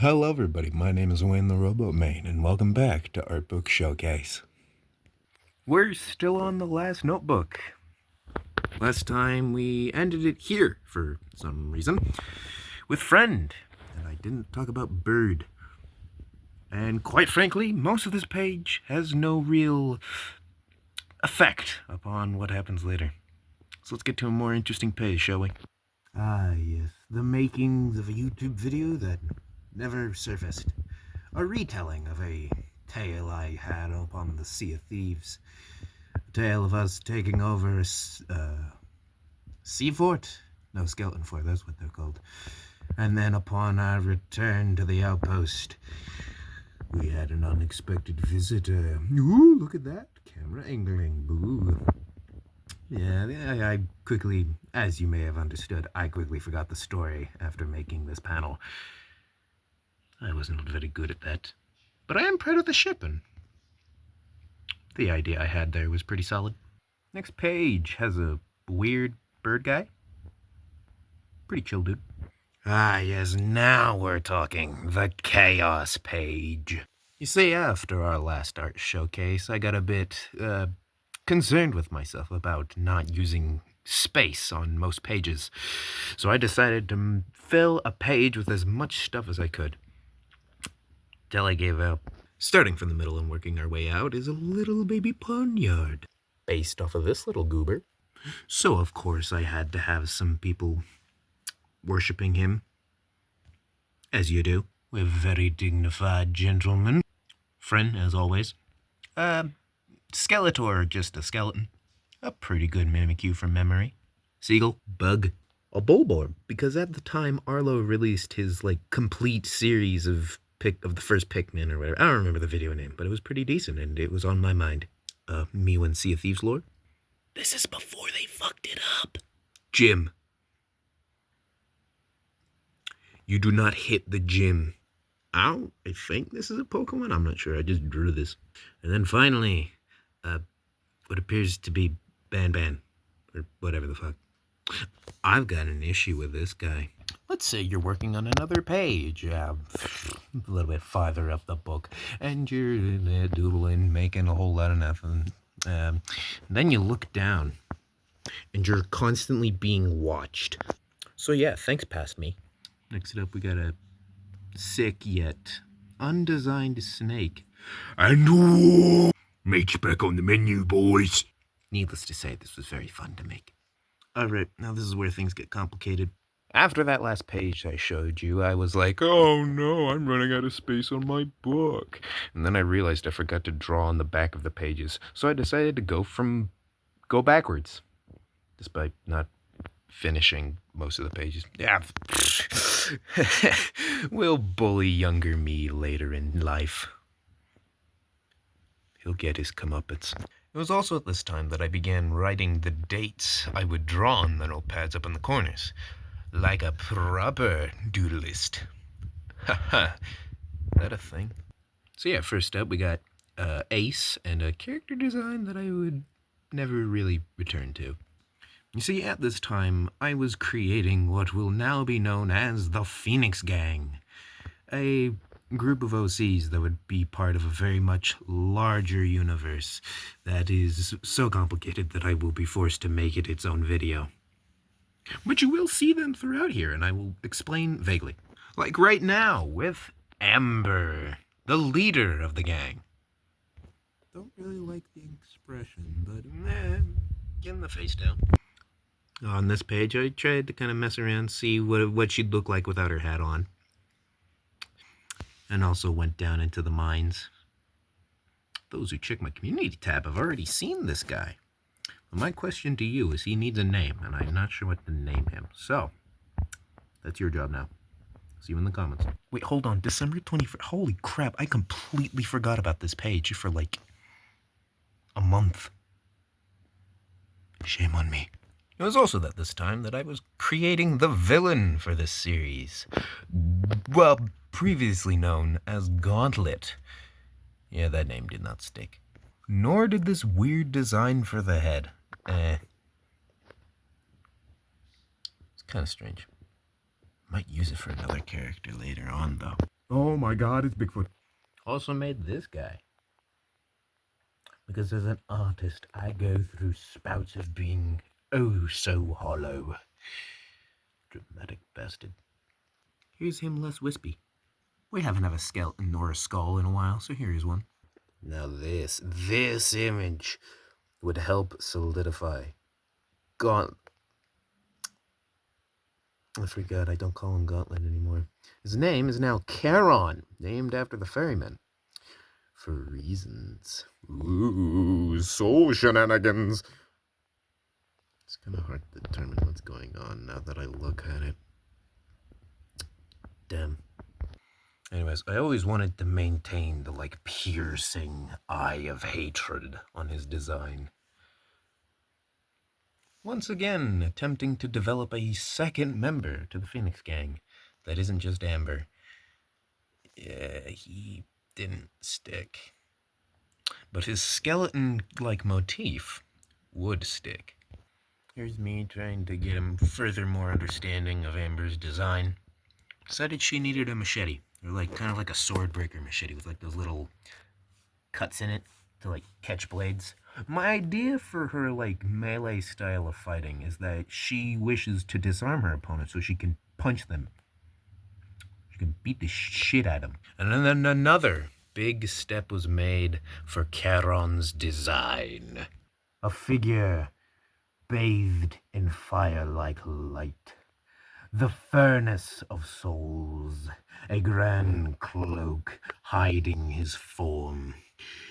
Hello everybody, my name is Wayne the Robot Main, and welcome back to Artbook Showcase. We're still on the last notebook. Last time we ended it here, for some reason, with Friend, and I didn't talk about Bird. And quite frankly, most of this page has no real effect upon what happens later. So let's get to a more interesting page, shall we? Ah yes, the makings of a YouTube video that never surfaced. A retelling of a tale I had upon the Sea of Thieves. A tale of us taking over a sea fort? No, skeleton fort, that's what they're called. And then upon our return to the outpost, we had an unexpected visitor. Ooh, look at that. Camera angling. Boo. Yeah, I quickly, as you may have understood, I quickly forgot the story after making this panel. I was not very good at that. But I am proud of the ship, and the idea I had there was pretty solid. Next page has a weird bird guy. Pretty chill dude. Ah, yes, now we're talking. The chaos page. You see, after our last art showcase, I got a bit, concerned with myself about not using space on most pages. So I decided to fill a page with as much stuff as I could. Till I gave up. Starting from the middle and working our way out is a little baby ponyard, based off of this little goober. So of course I had to have some people worshipping him, as you do. We're very dignified gentlemen. Friend, as always. Skeletor, just a skeleton. A pretty good Mimikyu from memory. Seagull, bug. A Bulborb, because at the time Arlo released his complete series of the first Pikmin or whatever. I don't remember the video name, but it was pretty decent and it was on my mind. Me when Sea of Thieves lore. This is before they fucked it up. Jim. You do not hit the gym. I think this is a Pokemon. I'm not sure. I just drew this. And then finally, what appears to be Ban, or whatever the fuck. I've got an issue with this guy. Let's say you're working on another page, a little bit farther up the book, and you're doodling, making a whole lot of nothing. Then you look down, and you're constantly being watched. So yeah, thanks, past me. Next up, we got a sick yet undesigned snake. And mate's back on the menu, boys. Needless to say, this was very fun to make. Alright, now this is where things get complicated. After that last page I showed you, I was like, oh no, I'm running out of space on my book. And then I realized I forgot to draw on the back of the pages, so I decided to go backwards. Despite not finishing most of the pages. Yeah. We'll bully younger me later in life. He'll get his comeuppance. It was also at this time that I began writing the dates I would draw on the notepads up in the corners. Like a proper doodleist. Haha. That a thing? So yeah, first up we got Ace and a character design that I would never really return to. You see, at this time, I was creating what will now be known as the Phoenix Gang. A group of OCs that would be part of a very much larger universe that is so complicated that I will be forced to make it its own video. But you will see them throughout here, and I will explain vaguely. Like right now, with Amber, the leader of the gang. Don't really like the expression, but getting the face down. On this page, I tried to kind of mess around, see what she'd look like without her hat on. And also went down into the mines. Those who check my community tab have already seen this guy. But my question to you is he needs a name, and I'm not sure what to name him. So, that's your job now. See you in the comments. Wait, hold on. December 21st. Holy crap, I completely forgot about this page for a month. Shame on me. It was also at this time that I was creating the villain for this series. Well, previously known as Gauntlet. Yeah, that name did not stick. Nor did this weird design for the head. It's kind of strange. Might use it for another character later on, though. Oh my god, it's Bigfoot. Also made this guy. Because as an artist, I go through spouts of being oh so hollow. Dramatic bastard. Here's him less wispy. We haven't had a skeleton nor a skull in a while, so here is one. Now this image would help solidify I forgot, I don't call him Gauntlet anymore. His name is now Charon, named after the ferryman. For reasons. Ooh, soul shenanigans. It's kind of hard to determine what's going on now that I look at it. Damn. Anyways, I always wanted to maintain the, piercing eye of hatred on his design. Once again, attempting to develop a second member to the Phoenix Gang that isn't just Amber. Yeah, he didn't stick. But his skeleton-like motif would stick. Here's me trying to get him further more understanding of Amber's design. Decided she needed a machete, or kind of like a sword breaker machete with those little cuts in it to catch blades. My idea for her melee style of fighting is that she wishes to disarm her opponent so she can punch them. She can beat the shit out of them. And then another big step was made for Charon's design. A figure bathed in fire-like light. The furnace of souls, a grand cloak hiding his form.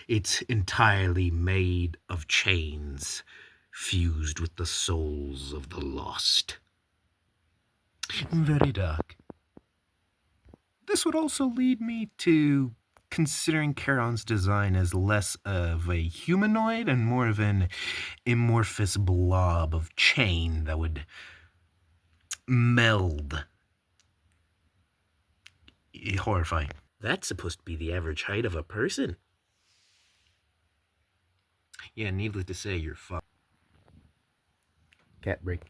It's entirely made of chains, fused with the souls of the lost. Very dark. This would also lead me to considering Charon's design as less of a humanoid and more of an amorphous blob of chain that would meld. Horrifying. That's supposed to be the average height of a person. Yeah, needless to say, you're fucked. Cat break.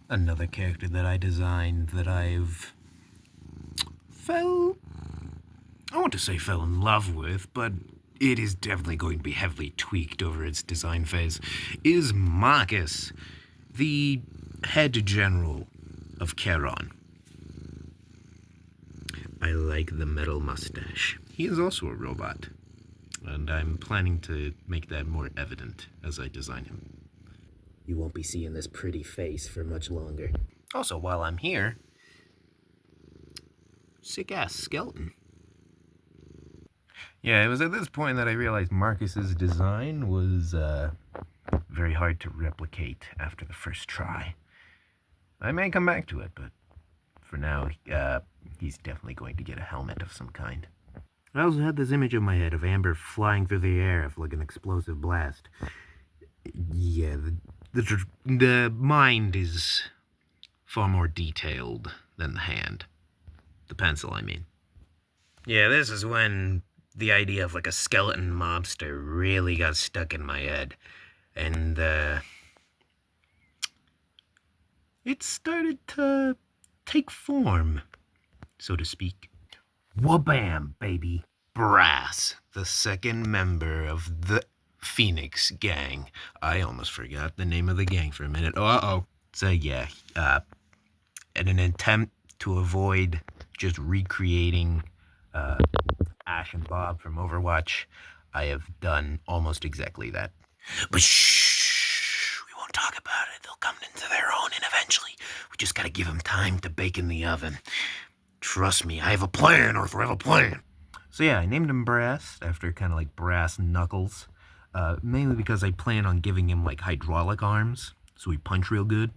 Another character that I designed that I want to say fell in love with, but it is definitely going to be heavily tweaked over its design phase, is Marcus, the head general of Charon. I like the metal mustache. He is also a robot, and I'm planning to make that more evident as I design him. You won't be seeing this pretty face for much longer. Also, while I'm here, sick-ass skeleton. Yeah, it was at this point that I realized Marcus's design was very hard to replicate after the first try. I may come back to it, but for now, he's definitely going to get a helmet of some kind. I also had this image in my head of Amber flying through the air like an explosive blast. Yeah, the mind is far more detailed than the hand. The pencil, I mean. Yeah, this is when the idea of a skeleton mobster really got stuck in my head. And, it started to take form, so to speak. Wabam, baby. Brass, the second member of the Phoenix Gang. I almost forgot the name of the gang for a minute. Uh-oh. So, yeah, in an attempt to avoid just recreating Ash and Bob from Overwatch, I have done almost exactly that. But shh, we won't talk about it. They'll come into their own, and eventually we just gotta give them time to bake in the oven. Trust me, I have a plan, Arthur, I have a plan. So yeah, I named him Brass, after kind of brass knuckles. Mainly because I plan on giving him hydraulic arms, so he punch real good.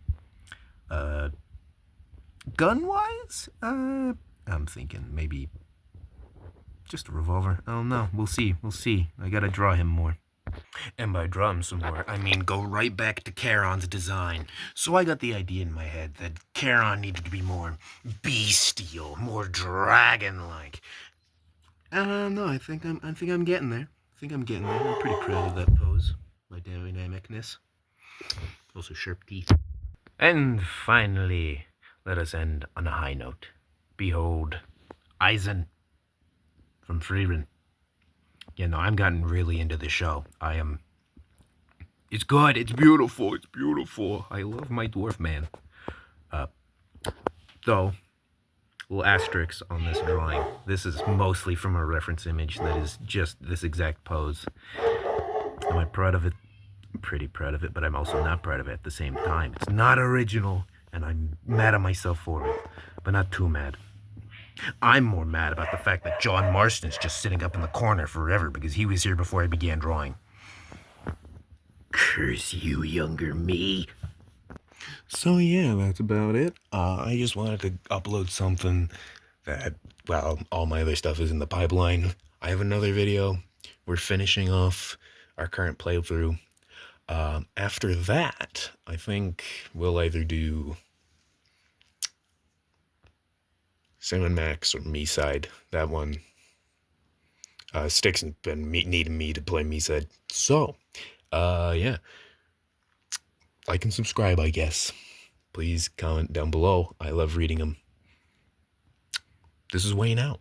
Gun-wise, I'm thinking maybe just a revolver. Oh no, we'll see. I gotta draw him more. And by draw him some more, I mean go right back to Charon's design. So I got the idea in my head that Charon needed to be more bestial, more dragon-like. No, I think I'm getting there. I'm pretty proud of that pose. My dynamicness. Also sharp teeth. And finally, let us end on a high note. Behold, Eisen from Frieren. Yeah, no, I'm gotten really into the show. It's good. It's beautiful. It's beautiful. I love my dwarf man. Though, little asterisk on this drawing. This is mostly from a reference image that is just this exact pose. Am I proud of it? I'm pretty proud of it, but I'm also not proud of it at the same time. It's not original, and I'm mad at myself for it, but not too mad. I'm more mad about the fact that John Marston's just sitting up in the corner forever because he was here before I began drawing. Curse you, younger me. So yeah, that's about it. I just wanted to upload something that, well, all my other stuff is in the pipeline. I have another video. We're finishing off our current playthrough. After that, I think we'll either do Sam and Max or Me Side. That one, Sticks has been needing me to play Me Side. So, yeah. Like and subscribe, I guess. Please comment down below. I love reading them. This is Wayne out.